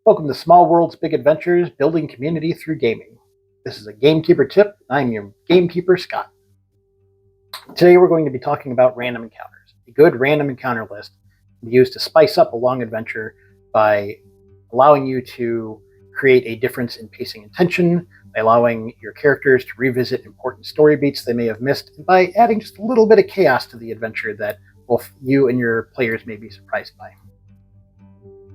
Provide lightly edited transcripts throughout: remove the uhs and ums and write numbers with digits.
Welcome to Small Worlds, Big Adventures, Building Community Through Gaming. This is a Gamekeeper tip. I'm your Gamekeeper, Scott. Today we're going to be talking about random encounters. A good random encounter list can be used to spice up a long adventure by allowing you to create a difference in pacing and tension, by allowing your characters to revisit important story beats they may have missed, and by adding just a little bit of chaos to the adventure that both you and your players may be surprised by.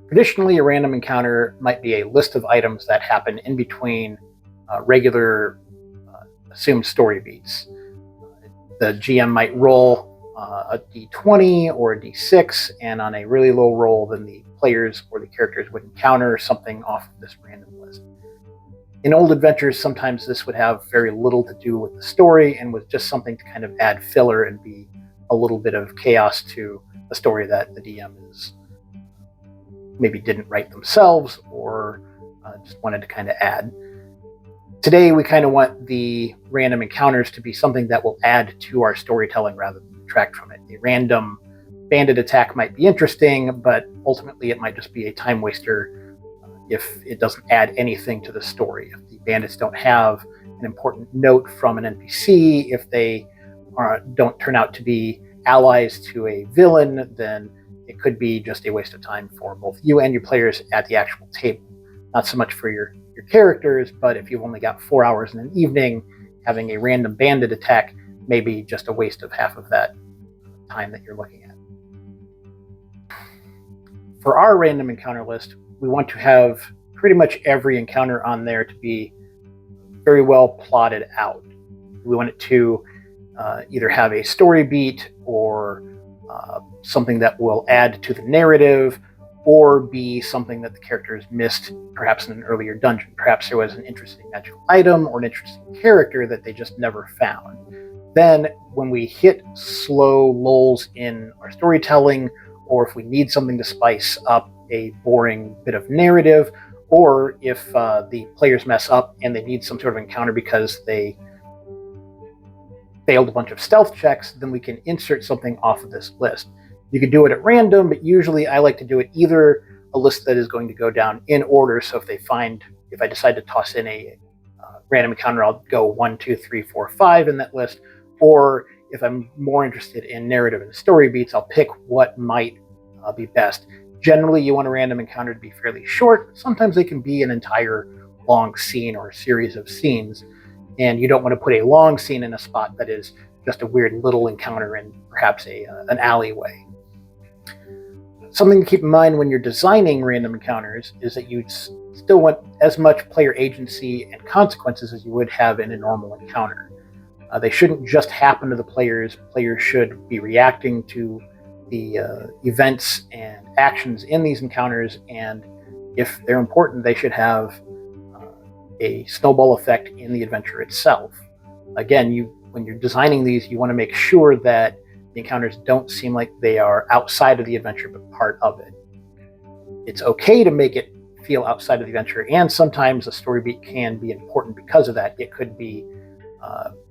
Traditionally, a random encounter might be a list of items that happen in between regular assumed story beats. The GM might roll a d20 or a d6, and on a really low roll, then the players or the characters would encounter something off of this random list. In old adventures, sometimes this would have very little to do with the story and was just something to kind of add filler and be a little bit of chaos to a story that the DM is maybe didn't write themselves or just wanted to kind of add. Today, we kind of want the random encounters to be something that will add to our storytelling rather than detract from it. A random bandit attack might be interesting, but ultimately it might just be a time waster if it doesn't add anything to the story. If the bandits don't have an important note from an NPC, if they don't turn out to be allies to a villain, then it could be just a waste of time for both you and your players at the actual table. Not so much for your characters, but if you've only got 4 hours in an evening, having a random bandit attack may be just a waste of half of that time that you're looking at. For our random encounter list, we want to have pretty much every encounter on there to be very well plotted out. We want it to either have a story beat or something that will add to the narrative, or be something that the characters missed perhaps in an earlier dungeon. Perhaps there was an interesting magical item or an interesting character that they just never found. Then when we hit slow lulls in our storytelling, or if we need something to spice up a boring bit of narrative, or if the players mess up and they need some sort of encounter because they failed a bunch of stealth checks, then we can insert something off of this list. You could do it at random, but usually I like to do it either a list that is going to go down in order. So if I decide to toss in a random encounter, I'll go 1, 2, 3, 4, 5 in that list. Or if I'm more interested in narrative and story beats, I'll pick what might be best. Generally, you want a random encounter to be fairly short. Sometimes they can be an entire long scene or a series of scenes. And you don't want to put a long scene in a spot that is just a weird little encounter in perhaps an alleyway. Something to keep in mind when you're designing random encounters is that you still want as much player agency and consequences as you would have in a normal encounter. They shouldn't just happen to the players. Players should be reacting to the events and actions in these encounters, and if they're important, they should have a snowball effect in the adventure itself. Again, when you're designing these, you want to make sure that the encounters don't seem like they are outside of the adventure, but part of it. It's okay to make it feel outside of the adventure, and sometimes a story beat can be important because of that. It could be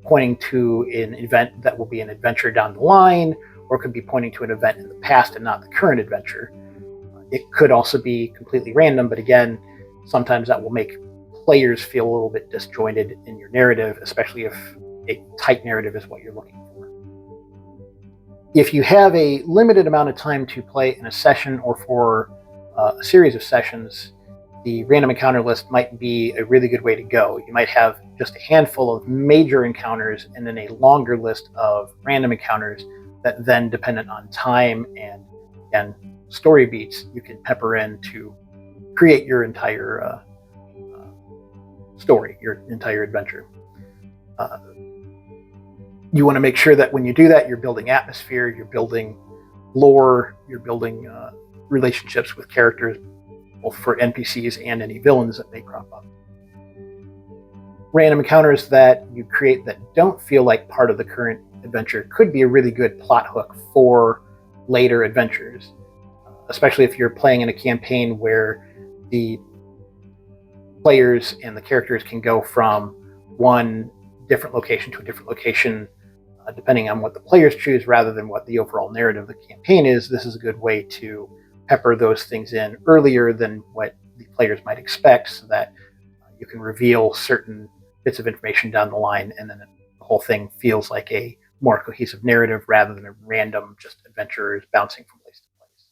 pointing to an event that will be an adventure down the line, or it could be pointing to an event in the past and not the current adventure. It could also be completely random, but again, sometimes that will make players feel a little bit disjointed in your narrative, especially if a tight narrative is what you're looking for. If you have a limited amount of time to play in a session or for a series of sessions, the random encounter list might be a really good way to go. You might have just a handful of major encounters and then a longer list of random encounters that then, dependent on time and story beats, you can pepper in to create your entire story, your entire adventure. You want to make sure that when you do that, you're building atmosphere, you're building lore, you're building relationships with characters, both for NPCs and any villains that may crop up. Random encounters that you create that don't feel like part of the current adventure could be a really good plot hook for later adventures, especially if you're playing in a campaign where the players and the characters can go from one different location to a different location depending on what the players choose rather than what the overall narrative of the campaign is. This is a good way to pepper those things in earlier than what the players might expect, so that you can reveal certain bits of information down the line, and then the whole thing feels like a more cohesive narrative rather than a random just adventurers bouncing from place to place.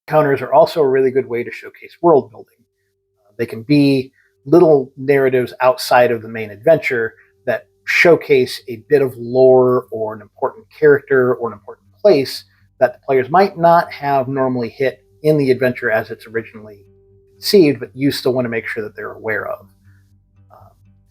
Encounters are also a really good way to showcase world building. They can be little narratives outside of the main adventure that showcase a bit of lore or an important character or an important place that the players might not have normally hit in the adventure as it's originally conceived, but you still want to make sure that they're aware of.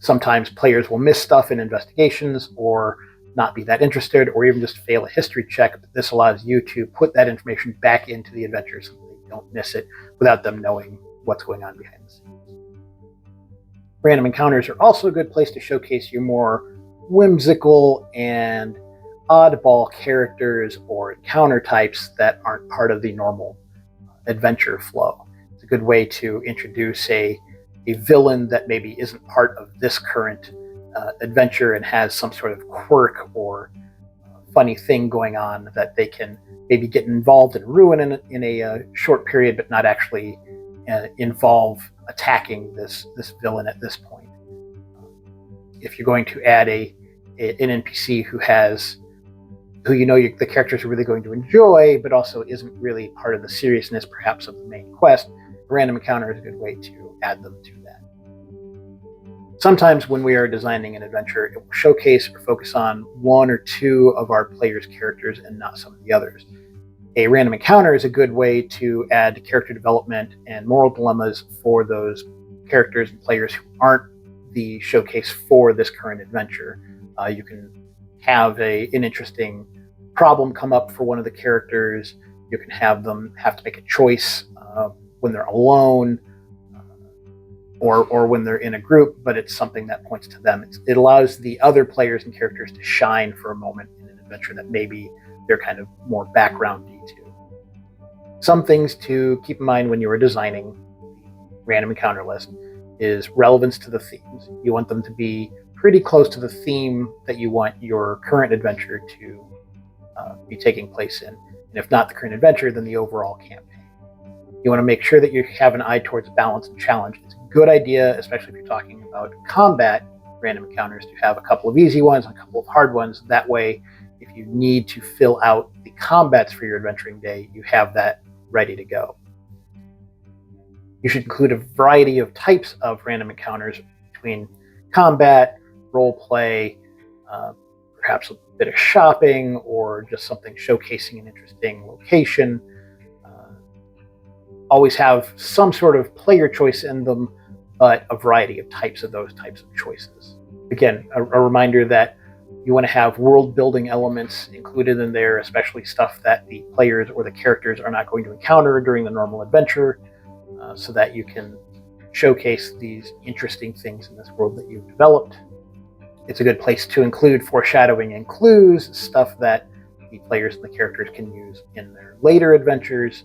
Sometimes players will miss stuff in investigations or not be that interested, or even just fail a history check, but this allows you to put that information back into the adventure so they don't miss it without them knowing what's going on behind the scenes. Random encounters are also a good place to showcase your more whimsical and oddball characters or encounter types that aren't part of the normal adventure flow. It's a good way to introduce a villain that maybe isn't part of this current adventure and has some sort of quirk or funny thing going on that they can maybe get involved and ruin in a short period, but not actually involve attacking this villain at this point. If you're going to add an NPC who you know the characters are really going to enjoy, but also isn't really part of the seriousness perhaps of the main quest, a random encounter is a good way to add them to that. Sometimes when we are designing an adventure, it will showcase or focus on one or two of our players' characters and not some of the others. A random encounter is a good way to add character development and moral dilemmas for those characters and players who aren't the showcase for this current adventure. You can have an interesting problem come up for one of the characters. You can have them have to make a choice when they're alone or when they're in a group, but it's something that points to them. It allows the other players and characters to shine for a moment in an adventure that maybe they're kind of more background-y to. Some things to keep in mind when you are designing the random encounter list is relevance to the themes. You want them to be pretty close to the theme that you want your current adventure to be taking place in. And if not the current adventure, then the overall campaign. You want to make sure that you have an eye towards balance and challenge. It's a good idea, especially if you're talking about combat random encounters, to have a couple of easy ones and a couple of hard ones. That way, if you need to fill out the combats for your adventuring day, you have that ready to go. You should include a variety of types of random encounters between combat, role play, perhaps a bit of shopping, or just something showcasing an interesting location. Always have some sort of player choice in them, but a variety of types of those types of choices. Again, a reminder that you want to have world building elements included in there, especially stuff that the players or the characters are not going to encounter during the normal adventure, so that you can showcase these interesting things in this world that you've developed. It's a good place to include foreshadowing and clues, stuff that the players and the characters can use in their later adventures.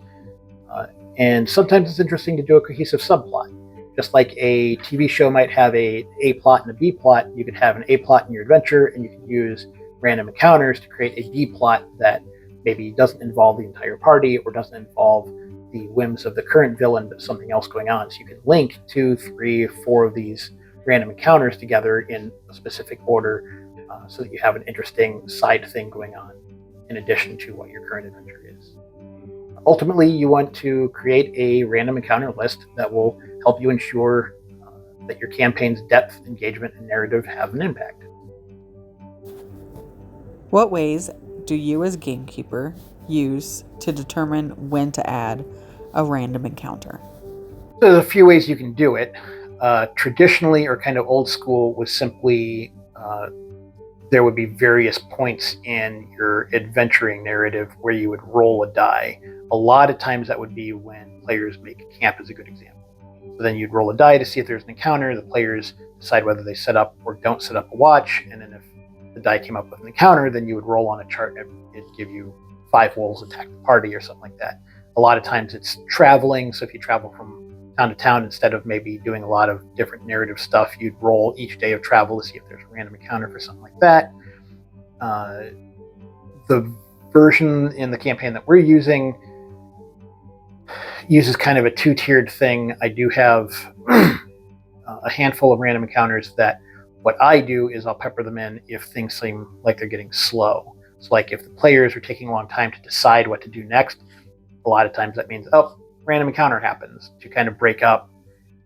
And sometimes it's interesting to do a cohesive subplot. Just like a TV show might have a plot and a B plot, you could have an A plot in your adventure, and you can use random encounters to create a B plot that maybe doesn't involve the entire party or doesn't involve the whims of the current villain, but something else going on. So you can link 2, 3, 4 of these random encounters together in a specific order, so that you have an interesting side thing going on in addition to what your current adventure is. Ultimately, you want to create a random encounter list that will help you ensure that your campaign's depth, engagement, and narrative have an impact. What ways do you as gamekeeper use to determine when to add a random encounter? So there's a few ways you can do it. Traditionally, or kind of old school, was simply there would be various points in your adventuring narrative where you would roll a die. A lot of times that would be when players make camp, as a good example. So then you'd roll a die to see if there's an encounter. The players decide whether they set up or don't set up a watch, and then if the die came up with an encounter, then you would roll on a chart and it'd give you 5 wolves attack the party or something like that. A lot of times it's traveling, so if you travel from town to town, instead of maybe doing a lot of different narrative stuff, you'd roll each day of travel to see if there's a random encounter for something like that. The version in the campaign that we're using uses kind of a two-tiered thing. I do have a handful of random encounters that what I do is I'll pepper them in if things seem like they're getting slow. So like if the players are taking a long time to decide what to do next, a lot of times that means, oh, random encounter happens, to kind of break up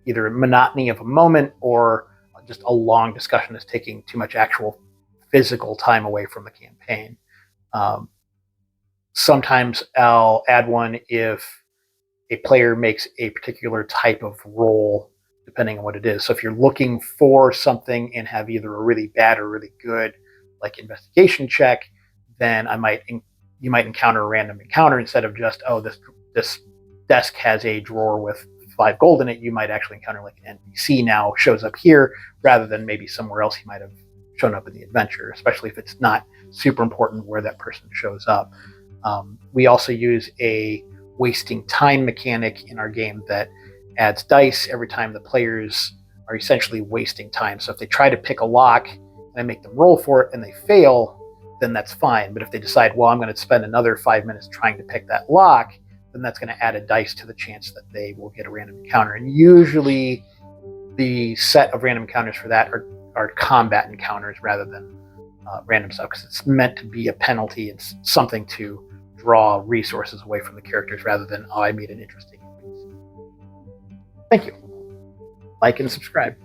either a monotony of a moment or just a long discussion that's taking too much actual physical time away from the campaign. Sometimes I'll add one if a player makes a particular type of roll, depending on what it is. So if you're looking for something and have either a really bad or really good, like investigation check, then you might encounter a random encounter instead of just, oh, this desk has a drawer with 5 gold in it. You might actually encounter like an NPC now shows up here rather than maybe somewhere else he might have shown up in the adventure, especially if it's not super important where that person shows up. We also use a wasting time mechanic in our game that adds dice every time the players are essentially wasting time. So if they try to pick a lock and I make them roll for it and they fail, then that's fine. But if they decide, well, I'm going to spend another 5 minutes trying to pick that lock, then that's going to add a dice to the chance that they will get a random encounter. And usually the set of random encounters for that are combat encounters rather than random stuff, because it's meant to be a penalty. It's something to draw resources away from the characters rather than, oh, I made an interesting NPC. Thank you. Like and subscribe.